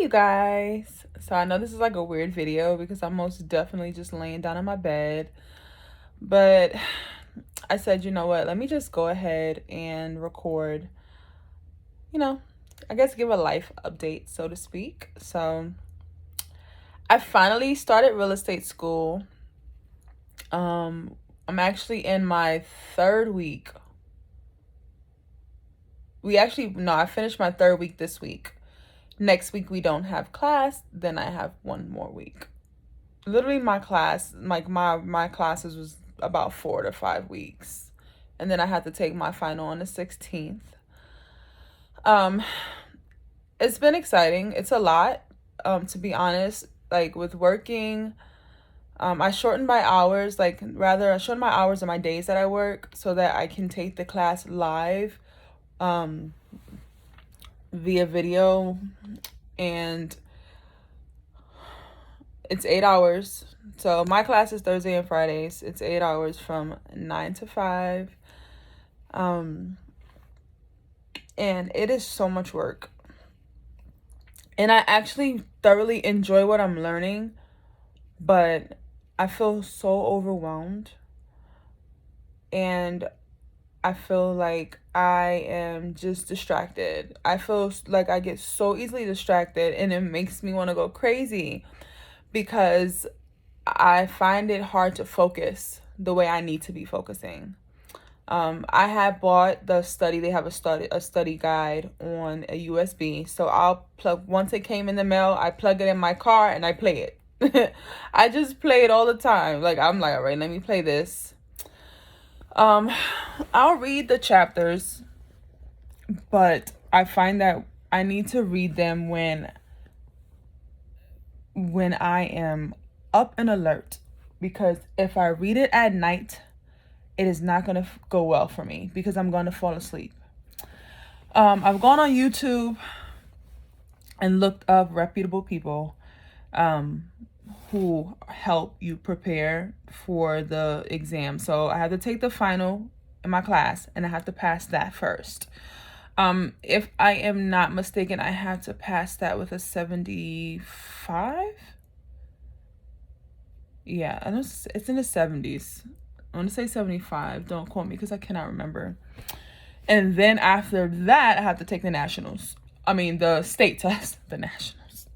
you guys. So I know this is like a weird video because I'm most definitely just laying down in my bed. But I said, you know what? Let me just go ahead and record, you know, I guess give a life update, so to speak. So I finally started real estate school. I'm actually in my third week. I finished my third week this week. Next week we don't have class, then I have one more week. Literally my class, like my classes was about 4 to 5 weeks. And then I had to take my final on the 16th. Um, it's been exciting. It's a lot, to be honest. Like with working, I shortened my hours, I shortened my hours of my days that I work so that I can take the class live, um, via video, and it's 8 hours. So my class is Thursday and Fridays. It's 8 hours from 9 to 5. Um, and it is so much work. And I actually thoroughly enjoy what I'm learning, but I feel so overwhelmed. And I feel like I am just distracted. I feel like I get so easily distracted, and it makes me want to go crazy because I find it hard to focus the way I need to be focusing. I have bought the study. They have a study guide on a USB. So I'll plug once it came in the mail. I plug it in my car and I play it. I just play it all the time. Like I'm like, all right, let me play this. Um, I'll read the chapters, but I find that I need to read them when I am up and alert, because if I read it at night, it is not going to go well for me because I'm going to fall asleep. I've gone on YouTube and looked up reputable people um, who help you prepare for the exam. So I had to take the final in my class and I have to pass that first. If I am not mistaken, I have to pass that with a 75. Yeah, I know it's in the 70s. I want to say 75. Don't quote me because I cannot remember. And then after that, I have to take the nationals. I mean, the state test. The nationals.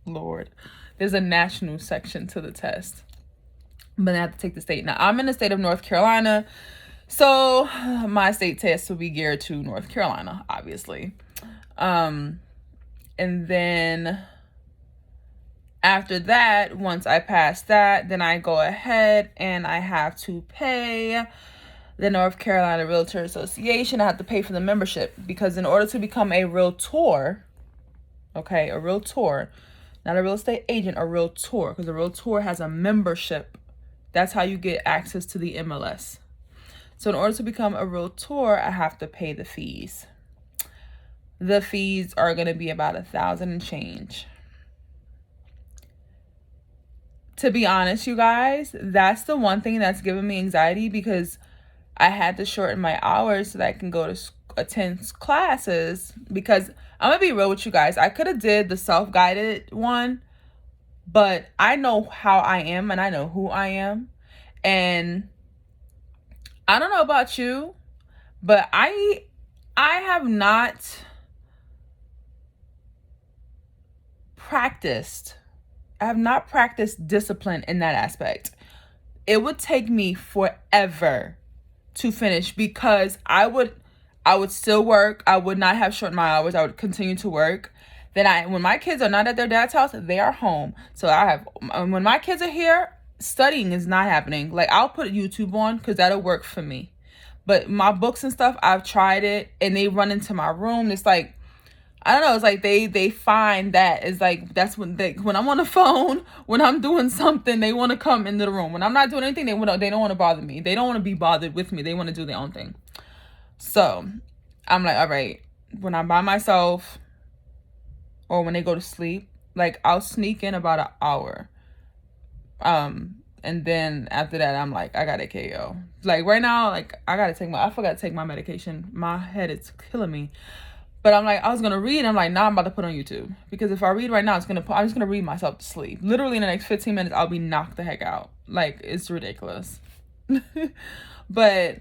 Lord. There's a national section to the test. But I have to take the state. Now, I'm in the state of North Carolina. So my state test will be geared to North Carolina, obviously. And then after that, once I pass that, then I go ahead and I have to pay the North Carolina Realtor Association. I have to pay for the membership because in order to become a realtor, okay, a realtor, not a real estate agent, a realtor, because a realtor has a membership. That's how you get access to the MLS. So in order to become a realtor, I have to pay the fees. The fees are going to be about $1,000 and change. To be honest, you guys, that's the one thing that's giving me anxiety because I had to shorten my hours so that I can go to attend classes. Because I'm gonna be real with you guys, I could have did the self-guided one, but I know how I am and I know who I am. And I don't know about you, but I have not practiced. I have not practiced discipline in that aspect. It would take me forever to finish because I would still work. I would not have shortened my hours. I would continue to work. Then when my kids are not at their dad's house, they are home. So when my kids are here, studying is not happening. Like I'll put YouTube on because that'll work for me. But my books and stuff, I've tried it and they run into my room. It's like, I don't know. It's like they find that it's like that's when I'm on the phone, when I'm doing something, they want to come into the room. When I'm not doing anything, they don't want to bother me. They don't want to be bothered with me. They want to do their own thing. So I'm like, all right, when I'm by myself or when they go to sleep, like I'll sneak in about an hour. And then after that, I'm like, I gotta KO. Like right now, like I forgot to take my medication. My head is killing me. But I'm like, I was gonna read. I'm like, nah, I'm about to put on YouTube, because if I read right now, I'm just gonna read myself to sleep. Literally in the next 15 minutes, I'll be knocked the heck out. Like, it's ridiculous. But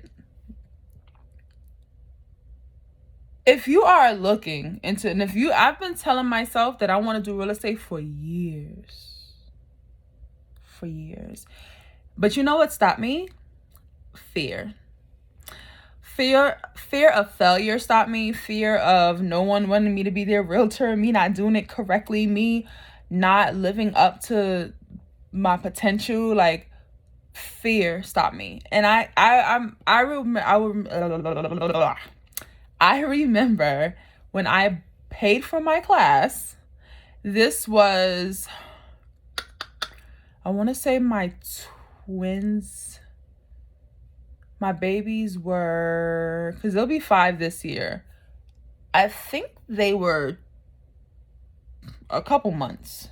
if you are looking into, and I've been telling myself that I want to do real estate for years. But you know what stopped me? Fear. Fear of failure stopped me. Fear of no one wanting me to be their realtor, me not doing it correctly, me not living up to my potential. Like, fear stopped me. And I remember when I paid for my class. This was, I want to say my twins, my babies were, because they'll be 5 this year. I think they were a couple months.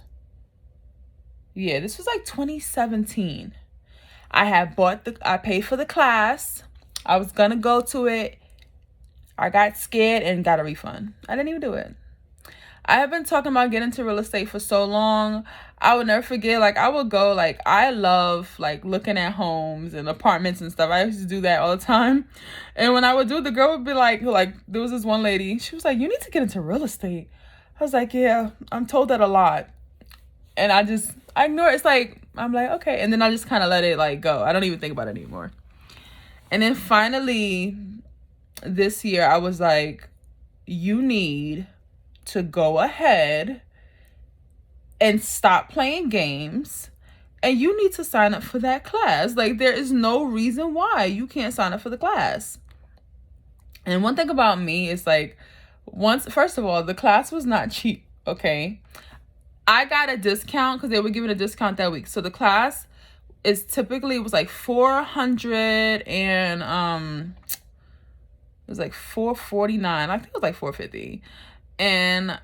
Yeah, this was like 2017. I paid for the class. I was gonna go to it. I got scared and got a refund. I didn't even do it. I have been talking about getting into real estate for so long. I would never forget, like, I would go, like, I love, like, looking at homes and apartments and stuff. I used to do that all the time. And when I would do it, the girl would be like, there was this one lady. She was like, you need to get into real estate. I was like, yeah, I'm told that a lot. And I ignore it. It's like, I'm like, okay. And then I just kind of let it, like, go. I don't even think about it anymore. And then finally, this year, I was like, you need to go ahead and stop playing games, and you need to sign up for that class. Like, there is no reason why you can't sign up for the class. And one thing about me is, like, first of all, the class was not cheap, okay? I got a discount because they were giving a discount that week. So the class is typically, it was like 400 and it was like 449. I think it was like 450. And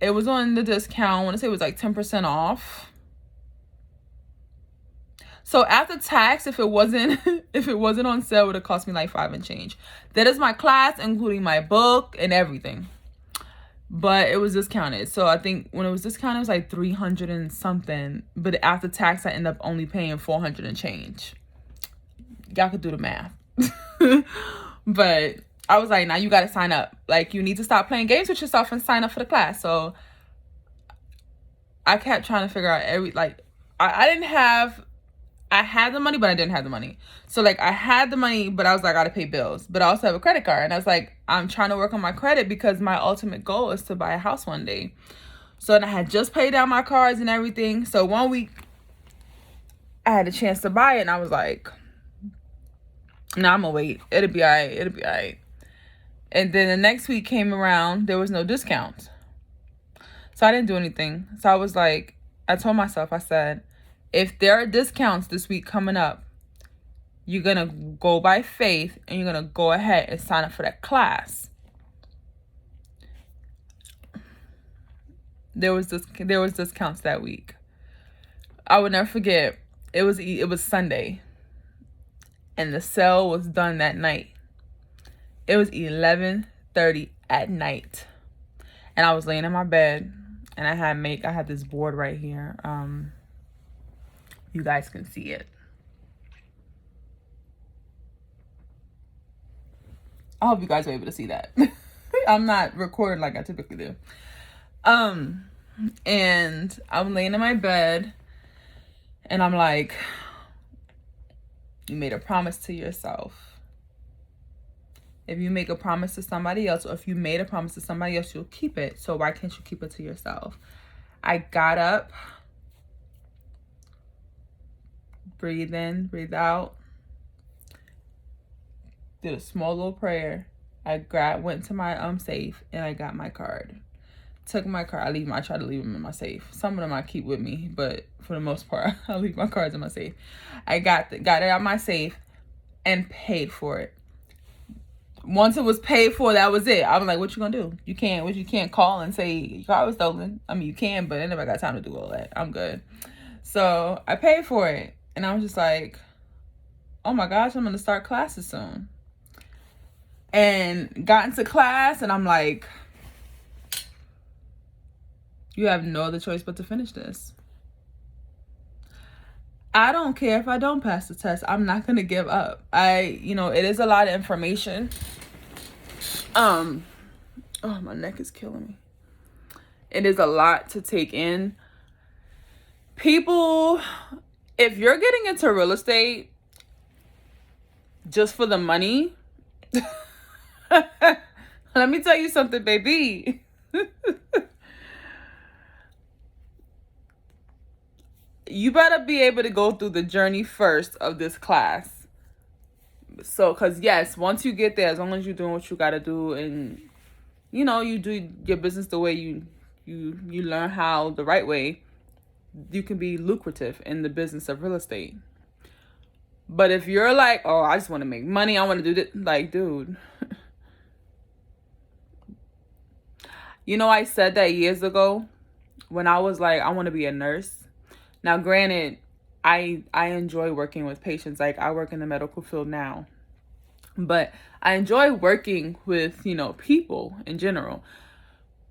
it was on the discount. I want to say it was like 10% off. So after tax, if it wasn't on sale, it would have cost me like $5 and change. That is my class, including my book and everything. But it was discounted. So I think when it was discounted, it was like 300 and something. But after tax, I ended up only paying 400 and change. Y'all could do the math. But I was like, now you got to sign up. Like, you need to stop playing games with yourself and sign up for the class. So I kept trying to figure out I had the money, but I didn't have the money. So, like, I had the money, but I was like, I got to pay bills. But I also have a credit card. And I was like, I'm trying to work on my credit because my ultimate goal is to buy a house one day. So, and I had just paid down my cards and everything. So, one week, I had a chance to buy it. And I was like, nah, I'm going to wait. It'll be all right. And then the next week came around. There was no discount. So, I didn't do anything. So, I was like, I told myself, I said, if there are discounts this week coming up, you're going to go by faith and you're going to go ahead and sign up for that class. There was discounts that week. I would never forget. It was Sunday. And the sale was done that night. It was 11:30 at night. And I was laying in my bed and I had this board right here. You guys can see it. I hope you guys are able to see that. I'm not recording like I typically do. And I'm laying in my bed and I'm like, you made a promise to yourself. If you make a promise to somebody else, or if you made a promise to somebody else, you'll keep it. So why can't you keep it to yourself? I got up, breathe in, breathe out, did a small little prayer. I went to my safe and I got my card. Took my card. I try to leave them in my safe. Some of them I keep with me, but for the most part, I leave my cards in my safe. I got it out of my safe and paid for it. Once it was paid for, that was it. I was like, what you gonna do? You can't call and say your car was stolen. I mean, you can, but I never got time to do all that. I'm good. So I paid for it. And I was just like, oh my gosh, I'm going to start classes soon. And got into class and I'm like, You have no other choice but to finish this. I don't care if I don't pass the test. I'm not going to give up. It is a lot of information. Oh, my neck is killing me. It is a lot to take in. People, if you're getting into real estate just for the money, let me tell you something, baby. You better be able to go through the journey first of this class. So, because yes, once you get there, as long as you're doing what you got to do and, you do your business the way you learn how the right way, you can be lucrative in the business of real estate. But if you're like, oh, I just want to make money, I want to do this, like, dude. I said that years ago when I was like, I want to be a nurse. Now, granted, I enjoy working with patients. Like, I work in the medical field now. But I enjoy working with, people in general.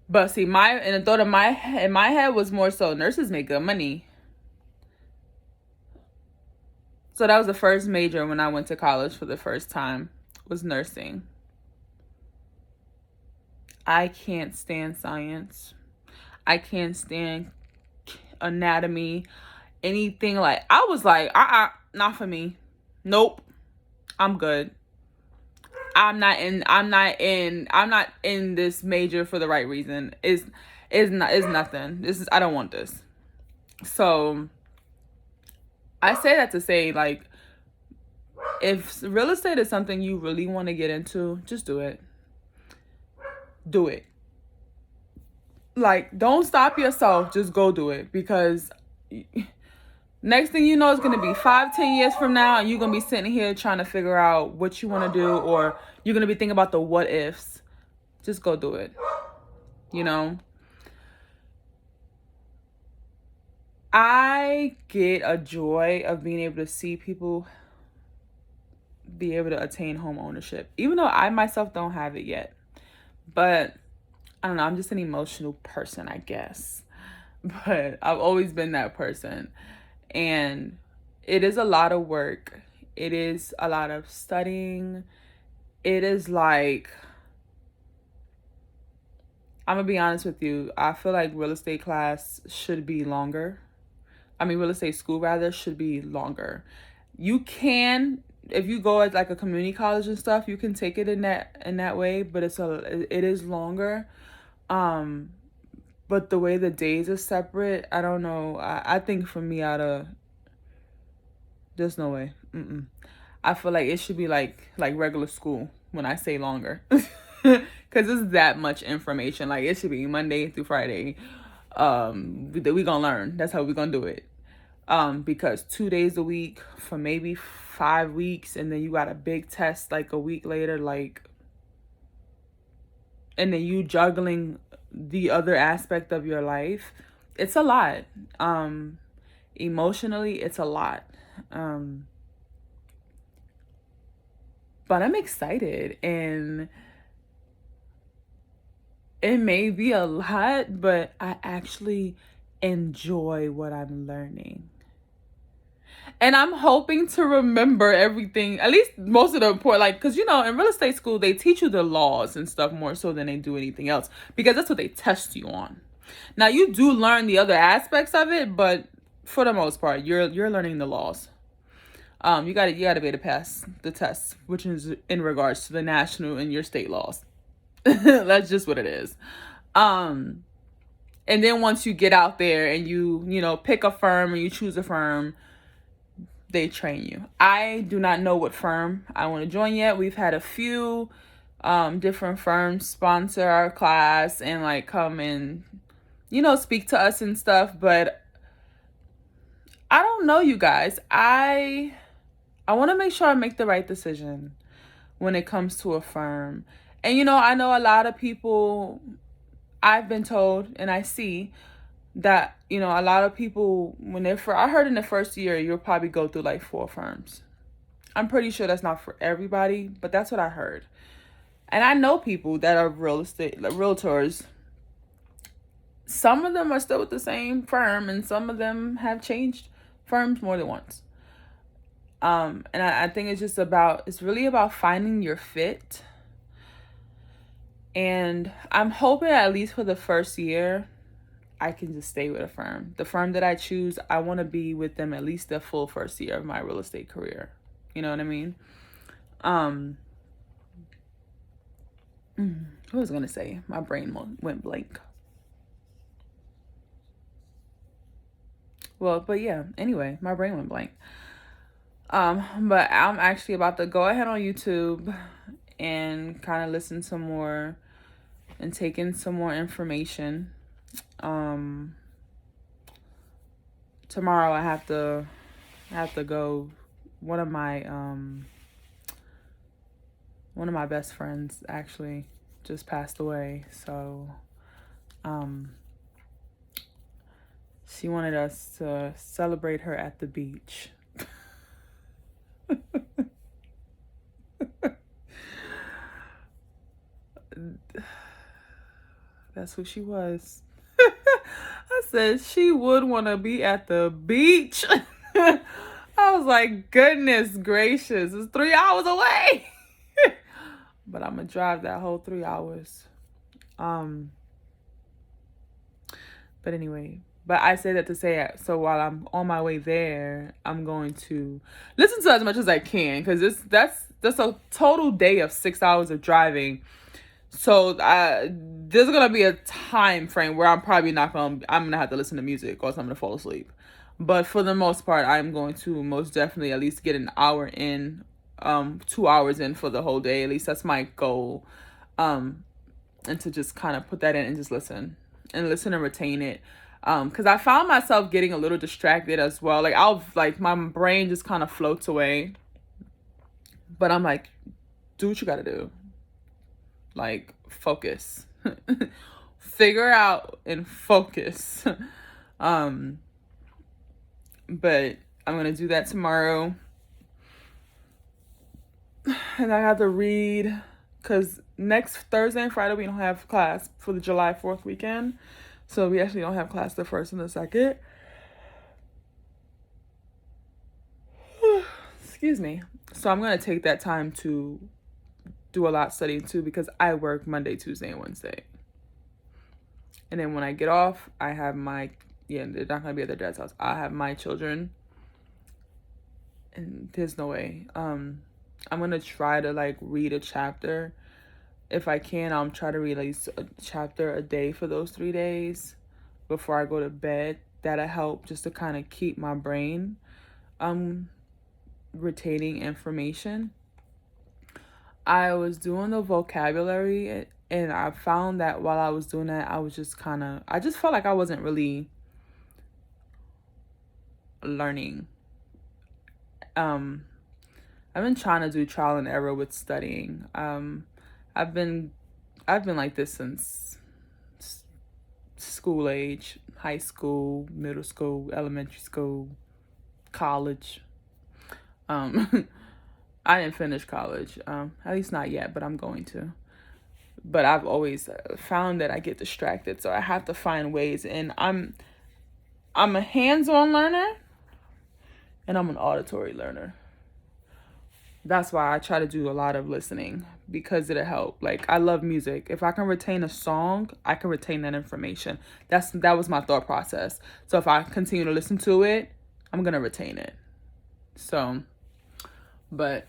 But see, and the thought in my head was more so nurses make good money. So that was the first major when I went to college for the first time, was nursing. I can't stand science. I can't stand anatomy, anything. Like, I was like, not for me. Nope. I'm good. I'm not in this major for the right reason. It's nothing. I don't want this. So I say that to say, like, if real estate is something you really want to get into, just do it. Do it. Like, don't stop yourself. Just go do it. Because next thing you know, it's going to be 5-10 years from now, and you're going to be sitting here trying to figure out what you want to do, or you're going to be thinking about the what ifs. Just go do it. I get a joy of being able to see people be able to attain home ownership, even though I myself don't have it yet. But I don't know, I'm just an emotional person, I guess. But I've always been that person. And it is a lot of work. It is a lot of studying. It is like, I'm going to be honest with you. I feel like real estate class should be longer. Real estate school rather should be longer. You can, if you go at like a community college and stuff, you can take it in that way, but it is longer. But the way the days are separate, I don't know. I think for me, there's no way. I feel like it should be like regular school when I say longer. Because it's that much information. Like, it should be Monday through Friday. We gonna learn. That's how we gonna do it. Because 2 days a week for maybe 5 weeks, and then you got a big test like a week later, like, and then you juggling the other aspect of your life. It's a lot. Emotionally, it's a lot. But I'm excited, and it may be a lot, but I actually enjoy what I'm learning. And I'm hoping to remember everything, at least most of the important, like, because, in real estate school, they teach you the laws and stuff more so than they do anything else, because that's what they test you on. Now, you do learn the other aspects of it, but for the most part, you're learning the laws. You gotta be able to pass the test, which is in regards to the national and your state laws. That's just what it is. And then once you get out there and you pick a firm or you choose a firm, they train you. I do not know what firm I want to join yet. We've had a few different firms sponsor our class and like come and speak to us and stuff, but I don't know, you guys. I want to make sure I make the right decision when it comes to a firm. And I know a lot of people, I've been told and I see that, a lot of people, I heard in the first year, you'll probably go through like 4 firms. I'm pretty sure that's not for everybody, but that's what I heard. And I know people that are real estate, like realtors, Some of them are still with the same firm, and some of them have changed firms more than once. And I think it's really about finding your fit. And I'm hoping at least for the first year, I can just stay with a firm. The firm that I choose, I want to be with them at least the full first year of my real estate career. You know what I mean? What was I going to say? My brain went blank. Well, but yeah, anyway, my brain went blank. But I'm actually about to go ahead on YouTube and kind of listen some more and take in some more information. Tomorrow I have to go. One of my best friends actually just passed away, so she wanted us to celebrate her at the beach. That's who she was. I said she would want to be at the beach. I was like, goodness gracious, it's 3 hours away. But I'm gonna drive that whole 3 hours. But anyway, but I say that to say, so while I'm on my way there, I'm going to listen to as much as I can, because that's a total day of 6 hours of driving. So there's gonna be a time frame where I'm gonna have to listen to music or I'm gonna fall asleep. But for the most part, I'm going to most definitely at least get an hour in, 2 hours in for the whole day. At least that's my goal. And to just kind of put that in and just listen and retain it. Because I found myself getting a little distracted as well. Like my brain just kind of floats away. But I'm like, do what you gotta do. Like, focus. Figure out and focus. But I'm gonna do that tomorrow. And I have to read, because next Thursday and Friday we don't have class for the July 4th weekend. So we actually don't have class the 1st and the 2nd. Excuse me. So I'm going to take that time to do a lot of studying too, because I work Monday, Tuesday, and Wednesday. And then when I get off, I have they're not going to be at their dad's house. I have my children. And there's no way. I'm going to try to read a chapter. If I can, I'll try to read at least a chapter a day for those 3 days before I go to bed. That'll help just to kind of keep my brain retaining information. I was doing the vocabulary, and I found that while I was doing that, I just felt like I wasn't really learning. I've been trying to do trial and error with studying. I've been like this since school age, high school, middle school, elementary school, college. I didn't finish college, at least not yet, but I'm going to. But I've always found that I get distracted, so I have to find ways. And I'm a hands-on learner, and I'm an auditory learner. That's why I try to do a lot of listening, because it'll help. Like, I love music. If I can retain a song, I can retain that information. That was my thought process. So if I continue to listen to it, I'm gonna retain it. So, but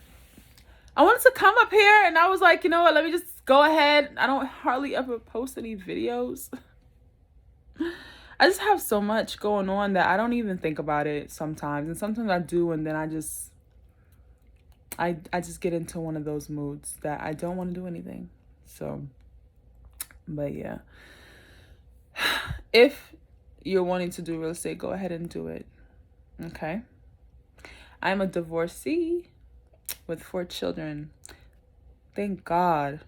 I wanted to come up here, and I was like, you know what? Let me just go ahead. I don't hardly ever post any videos. I just have so much going on that I don't even think about it sometimes, and sometimes I do, and then I just get into one of those moods that I don't want to do anything. So, but yeah. If you're wanting to do real estate, go ahead and do it. Okay? I'm a divorcee with 4 children. Thank God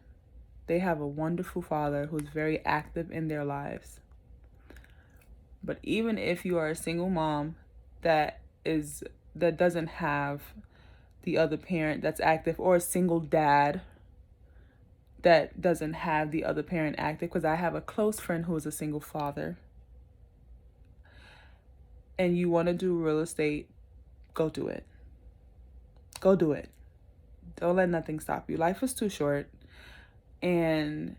they have a wonderful father who's very active in their lives. But even if you are a single mom that doesn't have the other parent that's active, or a single dad that doesn't have the other parent active, because I have a close friend who is a single father, and you want to do real estate, go do it. Go do it. Don't let nothing stop you. Life is too short. And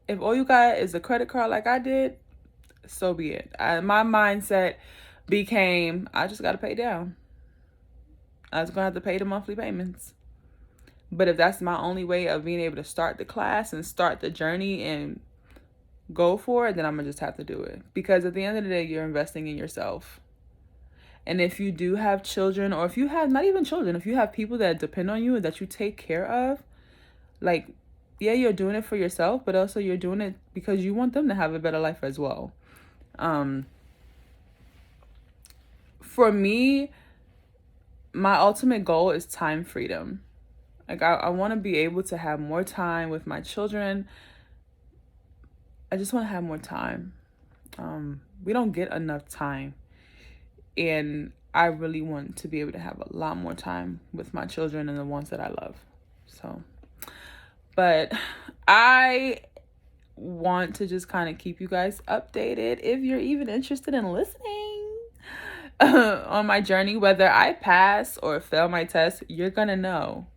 if all you got is a credit card like I did, so be it. My mindset became, I just got to pay down. I was going to have to pay the monthly payments. But if that's my only way of being able to start the class and start the journey and go for it, then I'm going to just have to do it. Because at the end of the day, you're investing in yourself. And if you do have children, or if you have not even children, if you have people that depend on you and that you take care of, like, yeah, you're doing it for yourself, but also you're doing it because you want them to have a better life as well. For me, my ultimate goal is time freedom. Like, I want to be able to have more time with my children. I just want to have more time. We don't get enough time. And I really want to be able to have a lot more time with my children and the ones that I love. So, but I want to just kind of keep you guys updated if you're even interested in listening on my journey. Whether I pass or fail my test, you're going to know.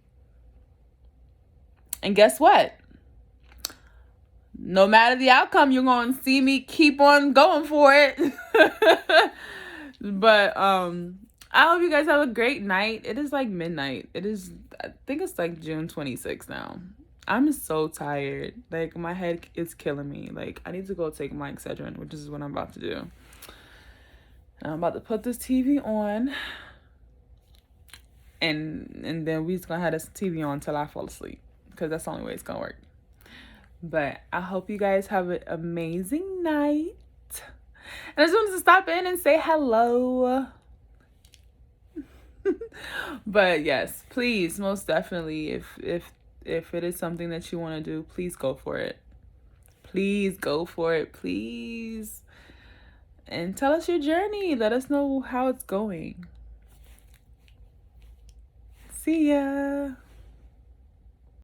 And guess what? No matter the outcome, you're going to see me keep on going for it. But I hope you guys have a great night. It is like midnight. I think it's like June 26th now. I'm so tired. Like, my head is killing me. Like, I need to go take my Excedrin, which is what I'm about to do. And I'm about to put this TV on. And then we just going to have this TV on until I fall asleep. Because that's the only way it's going to work. But I hope you guys have an amazing night. And I just wanted to stop in and say hello. But yes, please, most definitely, if it is something that you want to do, please go for it. Please go for it, please. And tell us your journey. Let us know how it's going. See ya.